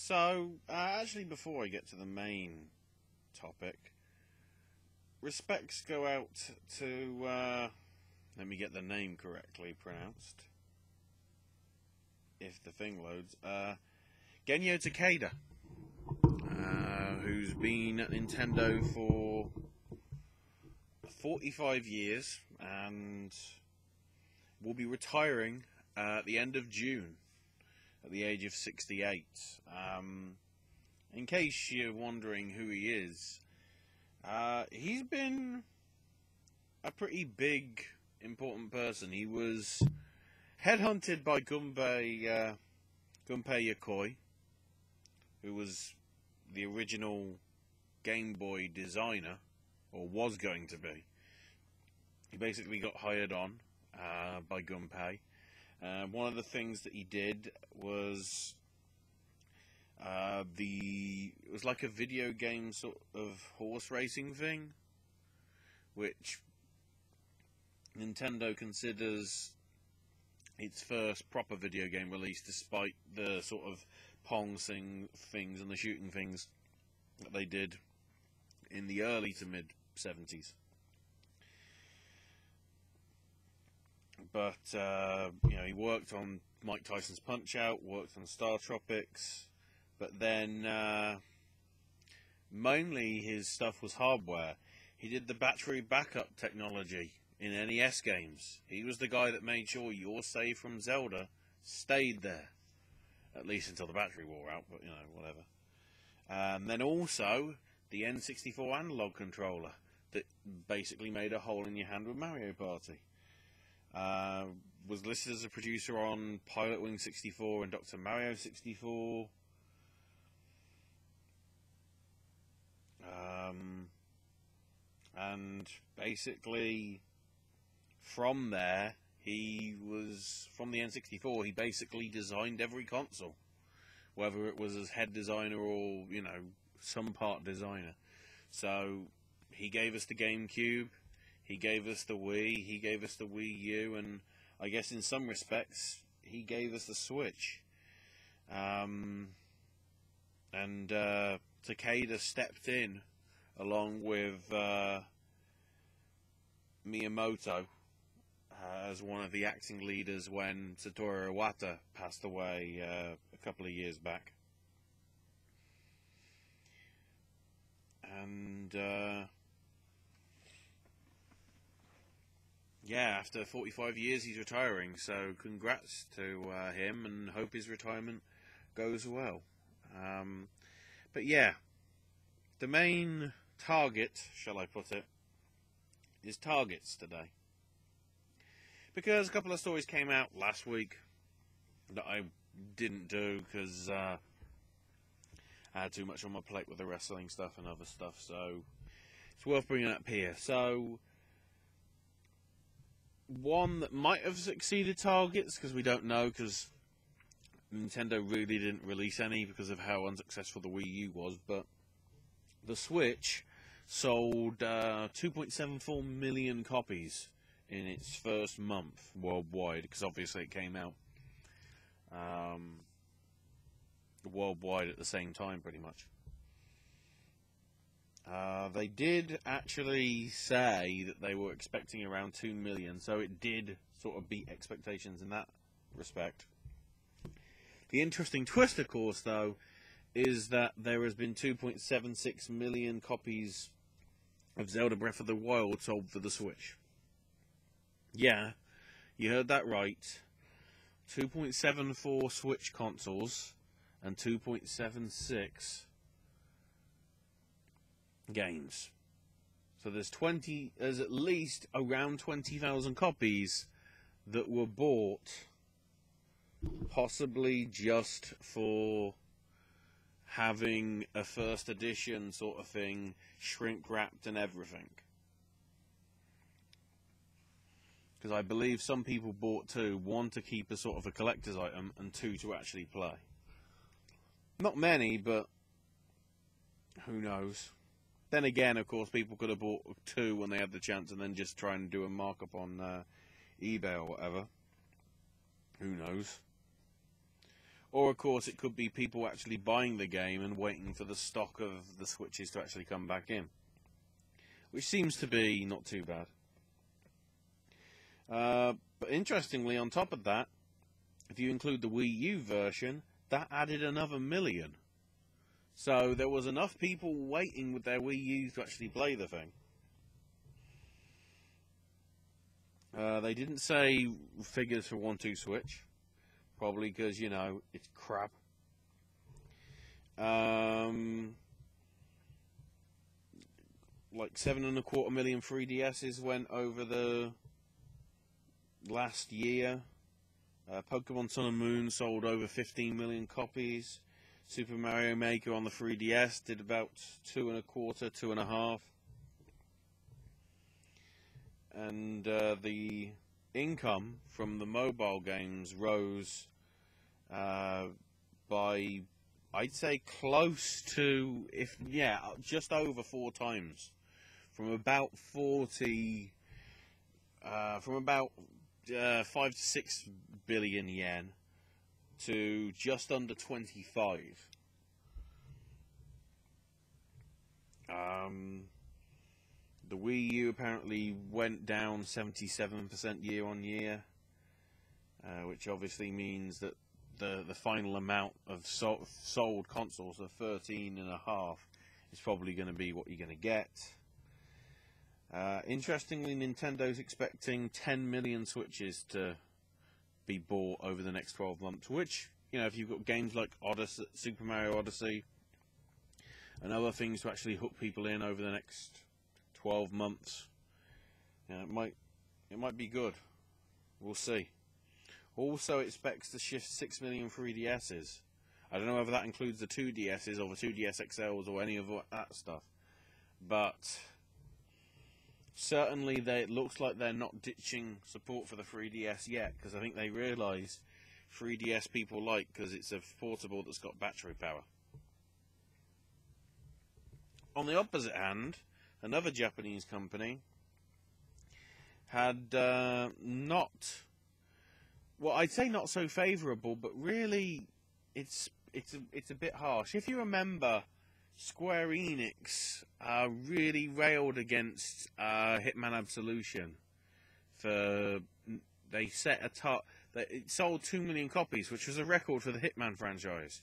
So, actually, before I get to the main topic, respects go out to, let me get the name correctly pronounced, if the thing loads, Genyo Takeda, who's been at Nintendo for 45 years, and will be retiring at the end of June, at the age of 68. In case you're wondering who he is, he's been a pretty big, important person. He was headhunted by Gunpei Yokoi, who was the original Game Boy designer, or was going to be. He basically got hired on by Gunpei. One of the things that he did was it was like a video game sort of horse racing thing, which Nintendo considers its first proper video game release, despite the sort of Pong things and the shooting things that they did in the early to mid 70s. But he worked on Mike Tyson's Punch-Out, worked on Star Tropics, but then mainly his stuff was hardware. He did the battery backup technology in NES games. He was the guy that made sure your save from Zelda stayed there, at least until the battery wore out, but whatever. And then also the N64 analog controller that basically made a hole in your hand with Mario Party. Was listed as a producer on Pilot Wing 64 and Dr. Mario 64. And basically, from there, from the N64, he basically designed every console, whether it was as head designer or, some part designer. So, he gave us the GameCube, he gave us the Wii, he gave us the Wii U, and I guess in some respects, he gave us the Switch. And Takeda stepped in, along with Miyamoto, as one of the acting leaders when Satoru Iwata passed away a couple of years back. And after 45 years he's retiring, so congrats to him, and hope his retirement goes well. But yeah, the main target, shall I put it, is targets today. Because a couple of stories came out last week that I didn't do because I had too much on my plate with the wrestling stuff and other stuff, so it's worth bringing up here. So, one that might have exceeded targets, because we don't know, because Nintendo really didn't release any because of how unsuccessful the Wii U was, but the Switch sold 2.74 million copies in its first month worldwide, because obviously it came out worldwide at the same time, pretty much. They did actually say that they were expecting around 2 million, so it did sort of beat expectations in that respect. The interesting twist, of course, though, is that there has been 2.76 million copies of Zelda Breath of the Wild sold for the Switch. Yeah, you heard that right. 2.74 Switch consoles and 2.76 games. So there's at least around 20,000 copies that were bought, possibly just for having a first edition sort of thing, shrink wrapped and everything. Because I believe some people bought two, one to keep as sort of a collector's item, and two to actually play. Not many, but who knows. Then again, of course, people could have bought two when they had the chance and then just try and do a markup on eBay or whatever. Who knows? Or, of course, it could be people actually buying the game and waiting for the stock of the Switches to actually come back in. Which seems to be not too bad. But interestingly, on top of that, if you include the Wii U version, that added another million. So there was enough people waiting with their Wii U to actually play the thing. They didn't say figures for 1-2 Switch. Probably because, you know, it's crap. Like 7.25 million 3DSs went over the last year. Pokemon Sun and Moon sold over 15 million copies. Super Mario Maker on the 3DS did about 2.25, 2.5. And the income from the mobile games rose by, I'd say, close to, just over 4 times. From about 40, from about 5 to 6 billion yen to just under 25. The Wii U apparently went down 77% year on year, which obviously means that the final amount of sold consoles of 13.5 is probably going to be what you're going to get. Interestingly, Nintendo's expecting 10 million Switches to be bought over the next 12 months, which, you know, if you've got games like Odyssey, Super Mario Odyssey and other things to actually hook people in over the next 12 months, you know, it might be good. We'll see. Also expects to shift 6 million 3DSs. I don't know whether that includes the 2DSs or the 2DS XLs or any of that stuff, but certainly it looks like they're not ditching support for the 3DS yet, because I think they realise 3DS people like, because it's a portable that's got battery power. On the opposite hand, another Japanese company had I'd say not so favourable, but really it's a bit harsh. If you remember, Square Enix really railed against Hitman Absolution they set a it sold 2 million copies, which was a record for the Hitman franchise.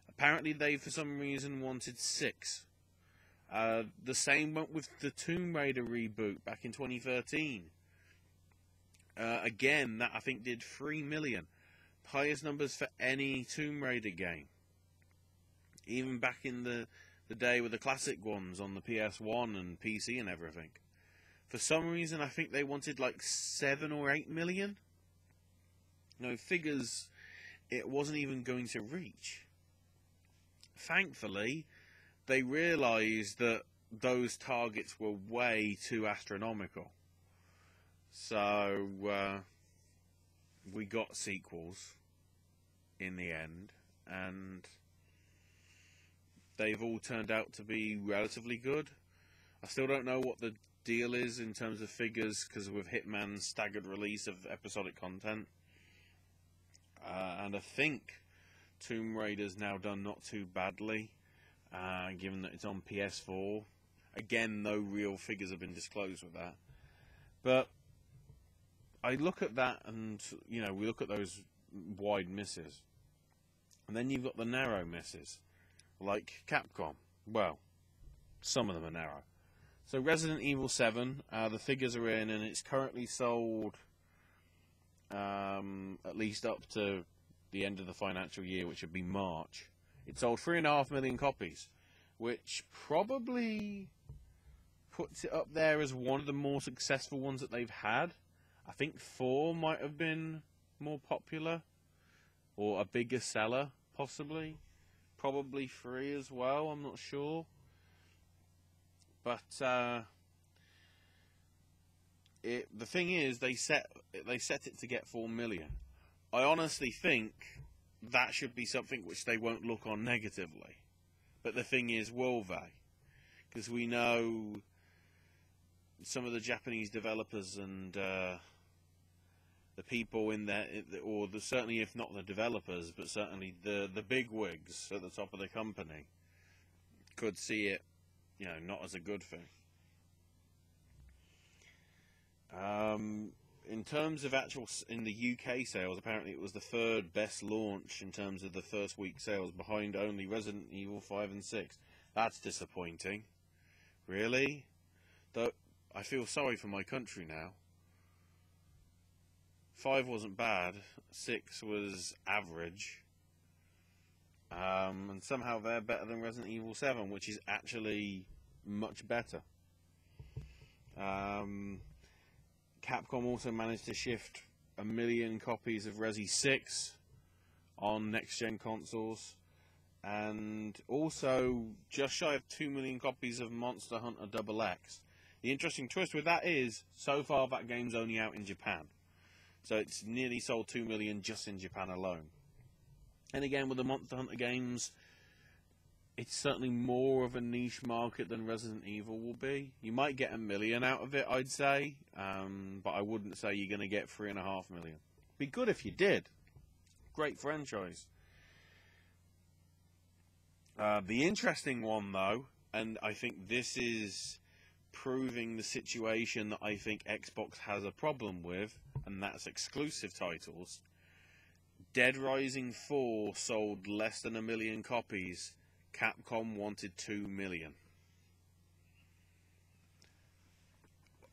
Apparently they, for some reason, wanted 6. The same went with the Tomb Raider reboot back in 2013. Again, that I think did 3 million. Highest numbers for any Tomb Raider game. Even back in the day with the classic ones on the PS1 and PC and everything. For some reason, I think they wanted like 7 or 8 million. No, figures it wasn't even going to reach. Thankfully, they realised that those targets were way too astronomical. So, we got sequels in the end, and they've all turned out to be relatively good. I still don't know what the deal is in terms of figures, because with Hitman's staggered release of episodic content. And I think Tomb Raider's now done not too badly, given that it's on PS4. Again, no real figures have been disclosed with that. But I look at that and, you know, we look at those wide misses. And then you've got the narrow misses, like Capcom. Well, some of them are narrow. So Resident Evil 7, the figures are in, and it's currently sold at least up to the end of the financial year, which would be March. It sold 3.5 million copies, which probably puts it up there as one of the more successful ones that they've had. I think 4 might have been more popular, or a bigger seller, possibly. Probably 3 as well, I'm not sure. But the thing is, they set it to get 4 million. I honestly think that should be something which they won't look on negatively. But the thing is, will they? Because we know some of the Japanese developers and the people in there, or certainly if not the developers, but certainly the big wigs at the top of the company could see it, you know, not as a good thing. In terms of in the UK sales, apparently it was the third best launch in terms of the first week sales, behind only Resident Evil 5 and 6. That's disappointing. Really? Though I feel sorry for my country now. 5 wasn't bad, 6 was average, and somehow they're better than Resident Evil 7, which is actually much better. Capcom also managed to shift 1 million copies of Resi 6 on next-gen consoles, and also just shy of 2 million copies of Monster Hunter XX. The interesting twist with that is, so far that game's only out in Japan. So it's nearly sold 2 million just in Japan alone. And again, with the Monster Hunter games, it's certainly more of a niche market than Resident Evil will be. You might get 1 million out of it, I'd say, but I wouldn't say you're going to get 3.5 million. Be good if you did. Great franchise. The interesting one, though, and I think this is proving the situation that I think Xbox has a problem with, and that's exclusive titles. Dead Rising 4 sold less than 1 million copies. Capcom wanted 2 million.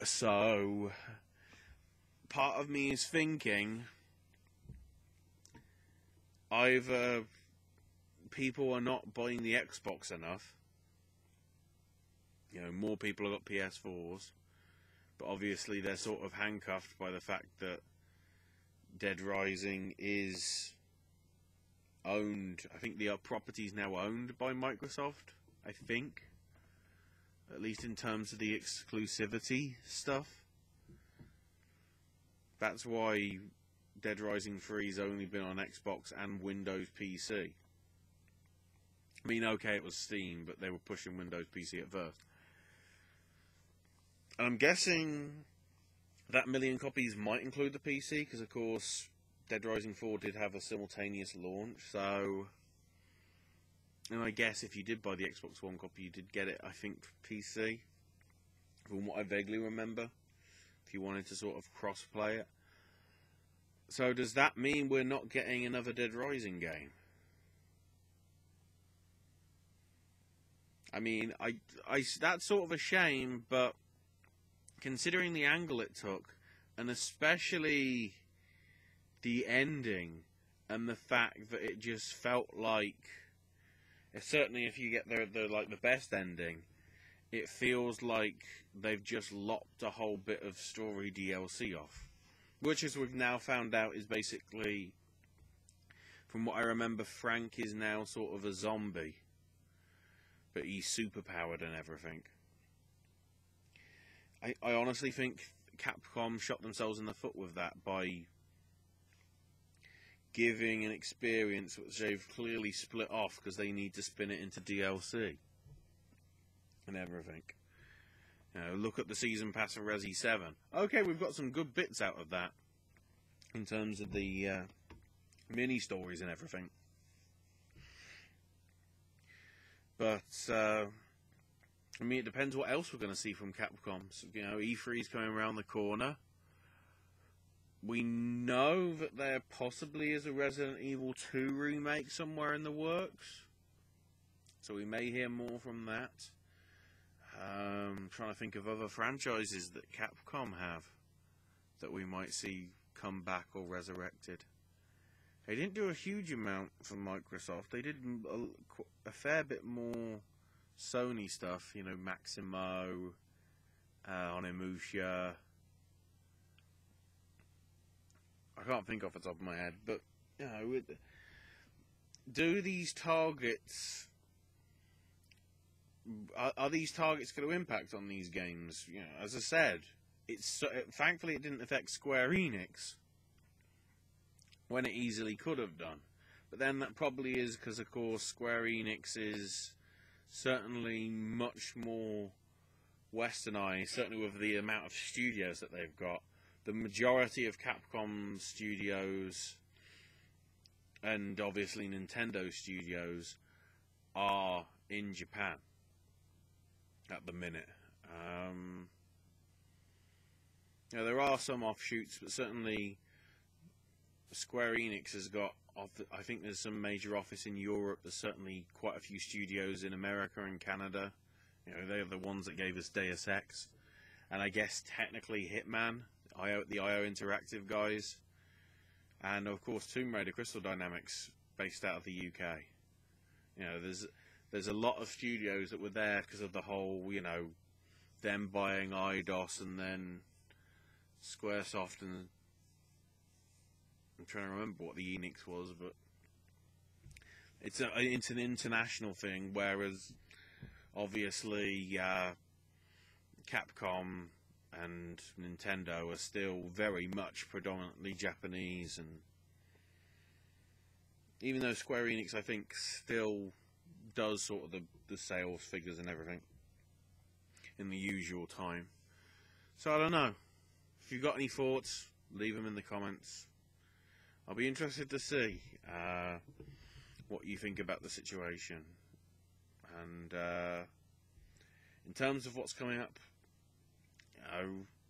So, part of me is thinking either people are not buying the Xbox enough. You know, more people have got PS4s, but obviously they're sort of handcuffed by the fact that Dead Rising is owned. I think the property is now owned by Microsoft, I think. At least in terms of the exclusivity stuff. That's why Dead Rising 3's only been on Xbox and Windows PC. I mean, okay, it was Steam, but they were pushing Windows PC at first. And I'm guessing that 1 million copies might include the PC, because of course Dead Rising 4 did have a simultaneous launch, so... And I guess if you did buy the Xbox One copy, you did get it, I think, for PC. From what I vaguely remember. If you wanted to sort of cross-play it. So does that mean we're not getting another Dead Rising game? I mean, that's sort of a shame, but considering the angle it took, and especially the ending, and the fact that it just felt like, certainly if you get the best ending, it feels like they've just lopped a whole bit of story DLC off, which, as we've now found out, is basically, from what I remember, Frank is now sort of a zombie, but he's superpowered and everything. I honestly think Capcom shot themselves in the foot with that by giving an experience which they've clearly split off because they need to spin it into DLC and everything. You know, look at the season pass for Resi 7. Okay, we've got some good bits out of that in terms of the mini stories and everything. But I mean, it depends what else we're going to see from Capcom. So, you know, E3 is coming around the corner. We know that there possibly is a Resident Evil 2 remake somewhere in the works. So we may hear more from that. I'm trying to think of other franchises that Capcom have that we might see come back or resurrected. They didn't do a huge amount for Microsoft. They did a fair bit more Sony stuff, you know, Maximo, Onimusha. I can't think off the top of my head, but, you know, do these targets, are these targets going to impact on these games? You know, as I said, thankfully it didn't affect Square Enix when it easily could have done. But then that probably is because, of course, Square Enix is certainly much more westernized, certainly with the amount of studios that they've got. the majority of Capcom studios and obviously Nintendo studios are in Japan at the minute. There are some offshoots, but certainly Square Enix has got, I think there's some major office in Europe. There's certainly quite a few studios in America and Canada. They're the ones that gave us Deus Ex, and I guess technically Hitman, the IO Interactive guys, and of course Tomb Raider Crystal Dynamics, based out of the UK. There's a lot of studios that were there because of the whole, them buying IDOS and then Squaresoft, and I'm trying to remember what the Enix was, but it's an international thing, whereas obviously Capcom and Nintendo are still very much predominantly Japanese, and even though Square Enix, I think, still does sort of the sales figures and everything in the usual time. So I don't know. If you've got any thoughts, leave them in the comments. I'll be interested to see what you think about the situation. And in terms of what's coming up,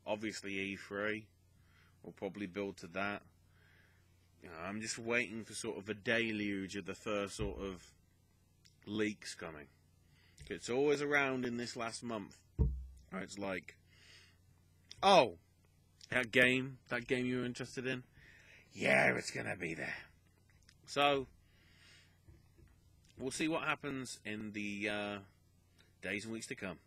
obviously E3 will probably build to that. I'm just waiting for sort of a deluge of the first sort of leaks coming. It's always around in this last month. It's like, oh, that game you were interested in? Yeah, it's going to be there. So, we'll see what happens in the days and weeks to come.